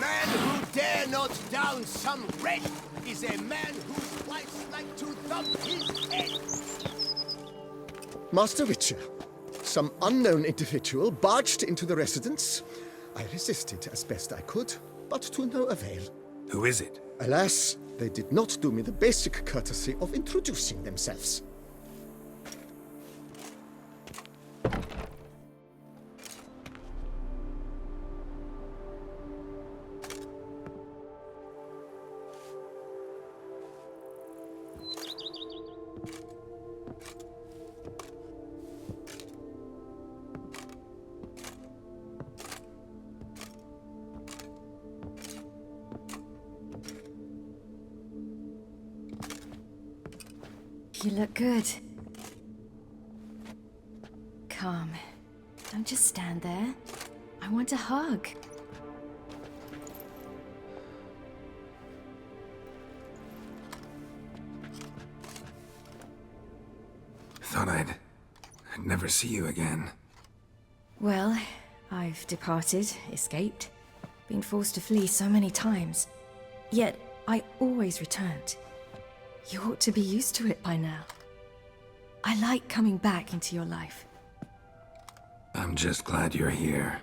man who dare not down some wretch is a man whose wives like to thump his head. Master Witcher, some unknown individual barged into the residence. I resisted as best I could, but to no avail. Who is it? Alas, they did not do me the basic courtesy of introducing themselves. You look good. Calm. Don't just stand there. I want a hug. Thought I'd never see you again. Well, I've departed, escaped, been forced to flee so many times. Yet, I always returned. You ought to be used to it by now. I like coming back into your life. I'm just glad you're here.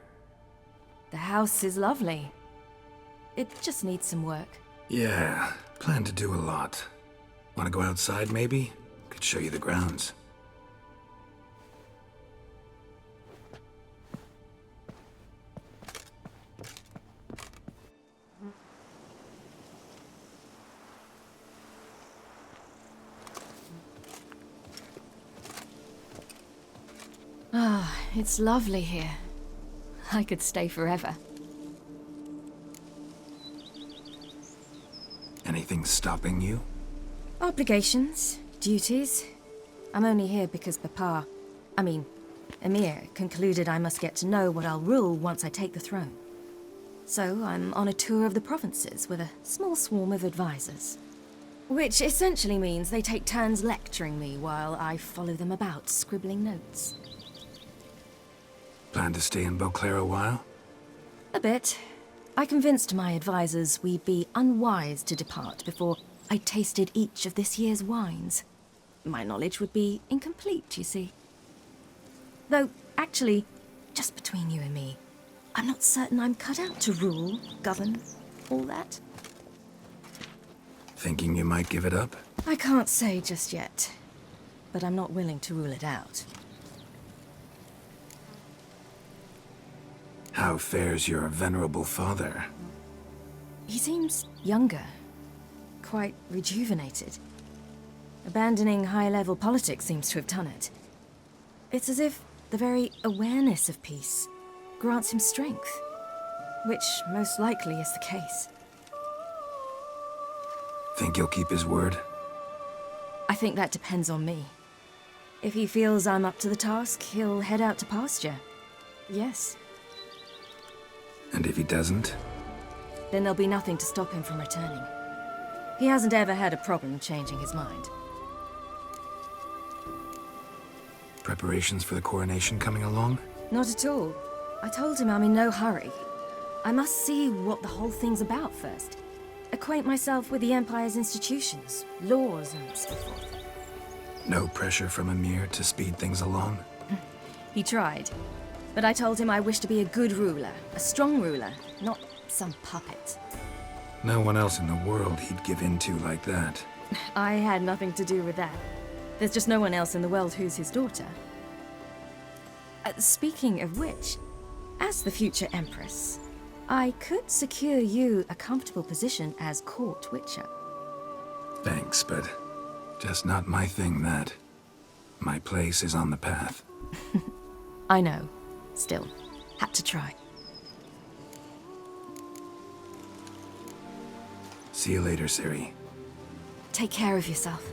The house is lovely. It just needs some work. Yeah, plan to do a lot. Want to go outside, maybe? Could show you the grounds. Ah, it's lovely here. I could stay forever. Anything stopping you? Obligations, duties. I'm only here because Emir concluded I must get to know what I'll rule once I take the throne. So I'm on a tour of the provinces with a small swarm of advisors. Which essentially means they take turns lecturing me while I follow them about, scribbling notes. Plan to stay in Beauclair a while? A bit. I convinced my advisors we'd be unwise to depart before I tasted each of this year's wines. My knowledge would be incomplete, you see. Though, actually, just between you and me, I'm not certain I'm cut out to rule, govern, all that. Thinking you might give it up? I can't say just yet, but I'm not willing to rule it out. How fares your venerable father? He seems younger, quite rejuvenated. Abandoning high-level politics seems to have done it. It's as if the very awareness of peace grants him strength, which most likely is the case. Think he'll keep his word? I think that depends on me. If he feels I'm up to the task, he'll head out to pasture. Yes. And if he doesn't? Then there'll be nothing to stop him from returning. He hasn't ever had a problem changing his mind. Preparations for the coronation coming along? Not at all. I told him I'm in no hurry. I must see what the whole thing's about first. Acquaint myself with the Empire's institutions, laws, and so forth. No pressure from Emir to speed things along? He tried. But I told him I wish to be a good ruler, a strong ruler, not some puppet. No one else in the world he'd give in to like that. I had nothing to do with that. There's just no one else in the world who's his daughter. Speaking of which, as the future Empress, I could secure you a comfortable position as court witcher. Thanks, but just not my thing, that. My place is on the path. I know. Still, had to try. See you later, Ciri. Take care of yourself.